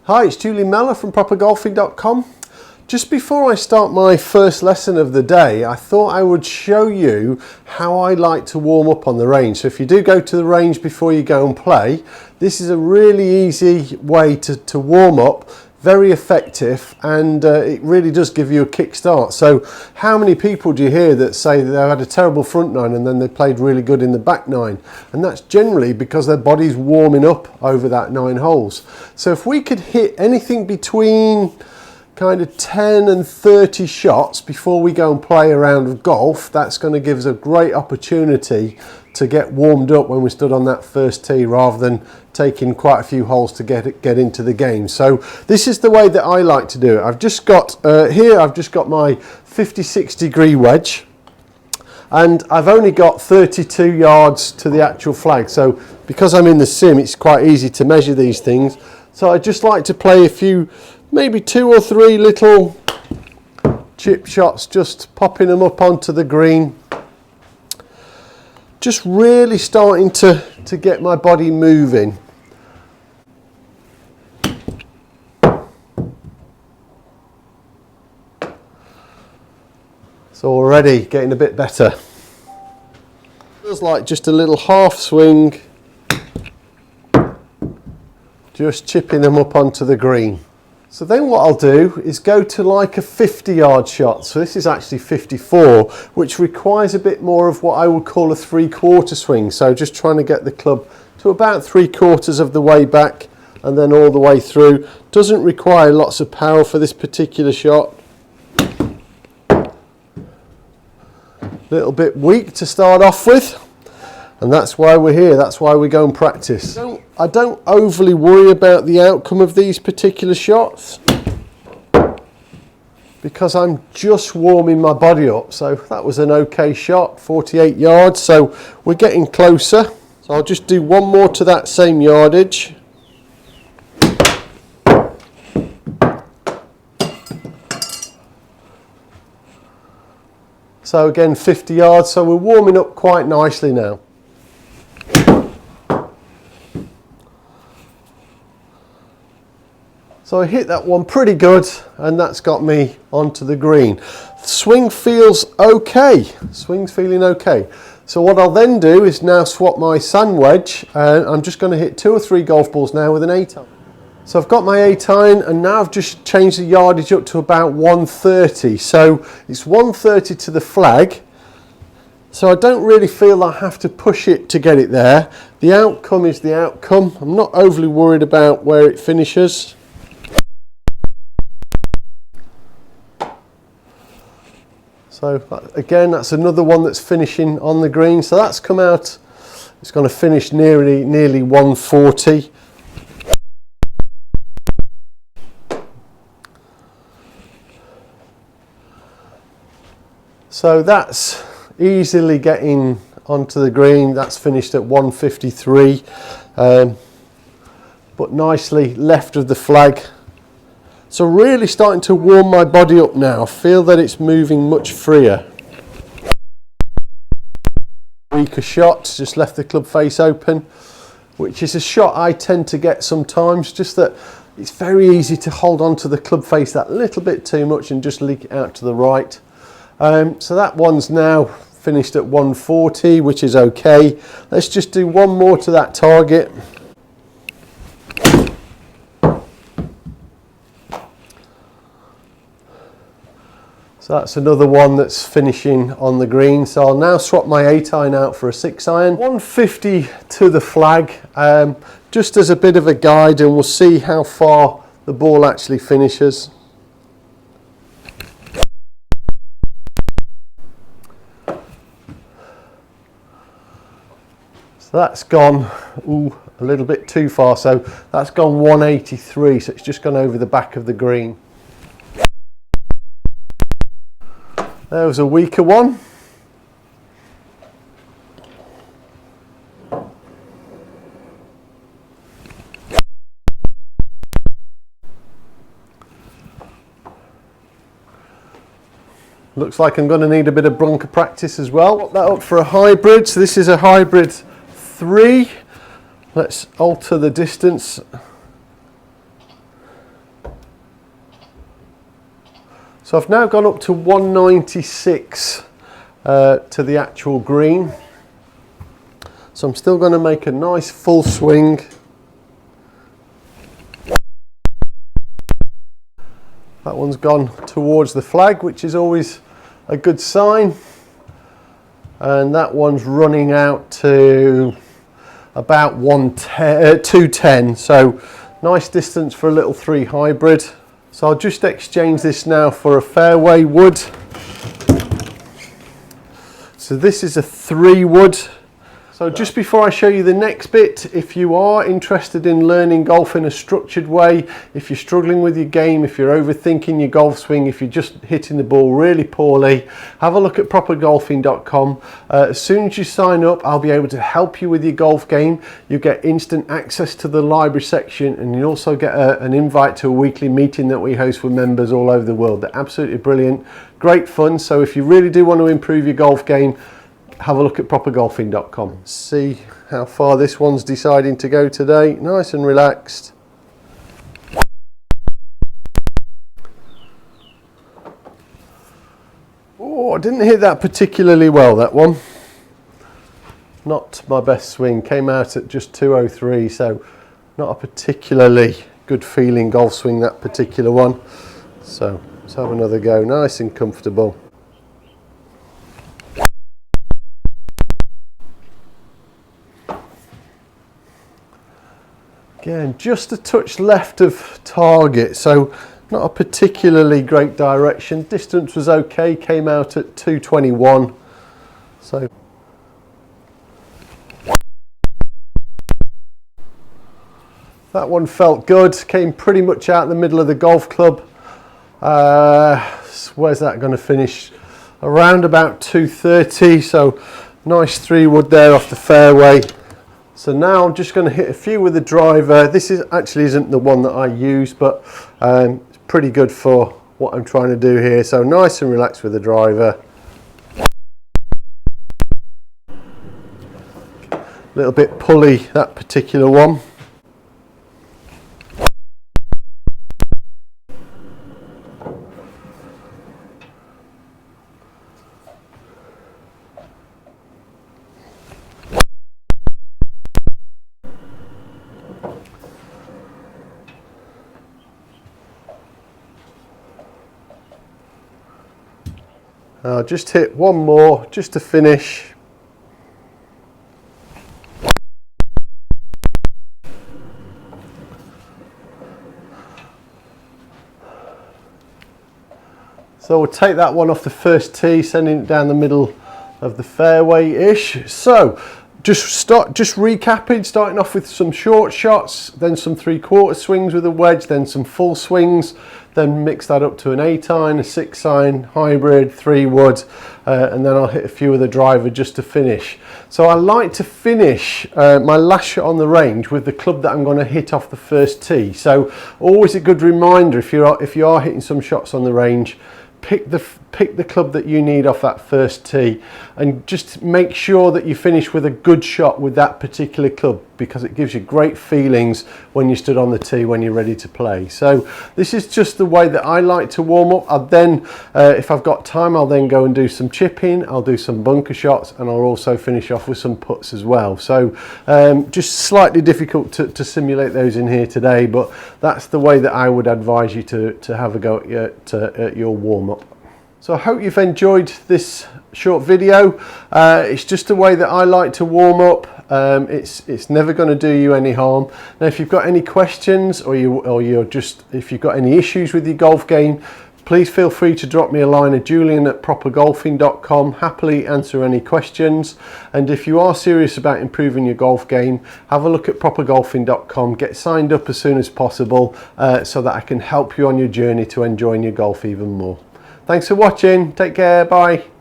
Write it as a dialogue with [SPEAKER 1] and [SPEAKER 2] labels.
[SPEAKER 1] Hi, it's Julian Mellor from propergolfing.com. Just before I start my first lesson of the day, I thought I would show you how I like to warm up on the range. So if you do go to the range before you go and play, this is a really easy way to warm up, very effective, and it really does give you a kick start. So how many people do you hear that say that they've had a terrible front nine and then they played really good in the back nine? And that's generally because their body's warming up over that 9 holes. So if we could hit anything between kind of 10 and 30 shots before we go and play a round of golf, that's going to give us a great opportunity to get warmed up when we stood on that first tee, rather than taking quite a few holes to get into the game. So this is the way that I like to do it. I've just got here I've just got my 56 degree wedge, and I've only got 32 yards to the actual flag. So because I'm in the sim, it's quite easy to measure these things. So I just like to play a few, maybe 2 or 3 little chip shots, just popping them up onto the green. Just really starting to get my body moving. So already getting a bit better. Feels like just a little half swing, just chipping them up onto the green. So then what I'll do is go to like a 50-yard shot. So this is actually 54, which requires a bit more of what I would call a 3/4 swing. So just trying to get the club to about 3/4 of the way back and then all the way through. Doesn't require lots of power for this particular shot. Little bit weak to start off with. And that's why we're here, that's why we go and practice. I don't overly worry about the outcome of these particular shots, because I'm just warming my body up. So that was an okay shot, 48 yards, so we're getting closer. So I'll just do one more to that same yardage. So again, 50 yards, so we're warming up quite nicely now. So I hit that one pretty good, and that's got me onto the green. Swing feels okay. Swing's feeling okay. So what I'll then do is now swap my sand wedge, and I'm just going to hit 2 or 3 golf balls now with an 8-iron. So I've got my 8-iron, and now I've just changed the yardage up to about 130. So it's 130 to the flag. So I don't really feel I have to push it to get it there. The outcome is the outcome. I'm not overly worried about where it finishes. So again, that's another one that's finishing on the green. So that's come out, it's going to finish nearly 140. So that's easily getting onto the green. That's finished at 153, but nicely left of the flag. So really starting to warm my body up now. I feel that it's moving much freer. Weaker shot, just left the club face open, which is a shot I tend to get sometimes, just that it's very easy to hold on to the club face that little bit too much and just leak it out to the right. So that one's now finished at 140, which is okay. Let's just do one more to that target. So that's another one that's finishing on the green. So I'll now swap my 8-iron out for a 6-iron. 150 to the flag, just as a bit of a guide, and we'll see how far the ball actually finishes. So that's gone a little bit too far. So that's gone 183. So it's just gone over the back of the green. There was a weaker one. Looks like I'm going to need a bit of bunker practice as well. Put that up for a hybrid. So this is a hybrid 3. Let's alter the distance. So I've now gone up to 196 to the actual green. So I'm still going to make a nice full swing. That one's gone towards the flag, which is always a good sign. And that one's running out to about 210. So nice distance for a little 3 hybrid. So I'll just exchange this now for a fairway wood. So this is a 3 wood. So just before I show you the next bit, if you are interested in learning golf in a structured way, if you're struggling with your game, if you're overthinking your golf swing, if you're just hitting the ball really poorly, have a look at propergolfing.com. As soon as you sign up, I'll be able to help you with your golf game. You get instant access to the library section, and you also get an invite to a weekly meeting that we host with members all over the world. They're absolutely brilliant, great fun. So if you really do want to improve your golf game, have a look at propergolfing.com. See how far this one's deciding to go today. Nice and relaxed. Oh, I didn't hit that particularly well, that one. Not my best swing. Came out at just 203, so not a particularly good feeling golf swing, that particular one. So let's have another go. Nice and comfortable. Again, just a touch left of target, so not a particularly great direction. Distance was okay, came out at 221. So that one felt good, came pretty much out in the middle of the golf club. Where's that going to finish? Around about 230, so nice 3 wood there off the fairway. So now I'm just going to hit a few with the driver. This actually isn't the one that I use, but it's pretty good for what I'm trying to do here. So nice and relaxed with the driver. A little bit pulley, that particular one. I'll just hit one more just to finish. So we'll take that one off the first tee, sending it down the middle of the fairway-ish. So just recapping, starting off with some short shots, then some 3/4 swings with a wedge, then some full swings, then mix that up to an 8-iron, a 6-iron, hybrid, 3 wood, and then I'll hit a few with a driver just to finish. So I like to finish my last shot on the range with the club that I'm going to hit off the first tee. So always a good reminder, if you are hitting some shots on the range, pick the club that you need off that first tee, and just make sure that you finish with a good shot with that particular club, because it gives you great feelings when you stood on the tee when you're ready to play. So this is just the way that I like to warm up. I'll then, if I've got time, I'll then go and do some chipping, I'll do some bunker shots, and I'll also finish off with some putts as well. So just slightly difficult to simulate those in here today, but that's the way that I would advise you to have a go at your warm-up. So I hope you've enjoyed this short video. It's just a way that I like to warm up. It's never going to do you any harm. Now, if you've got any questions, if you've got any issues with your golf game, please feel free to drop me a line at julian@propergolfing.com. Happily answer any questions. And if you are serious about improving your golf game, have a look at propergolfing.com. Get signed up as soon as possible so that I can help you on your journey to enjoying your golf even more. Thanks for watching. Take care. Bye.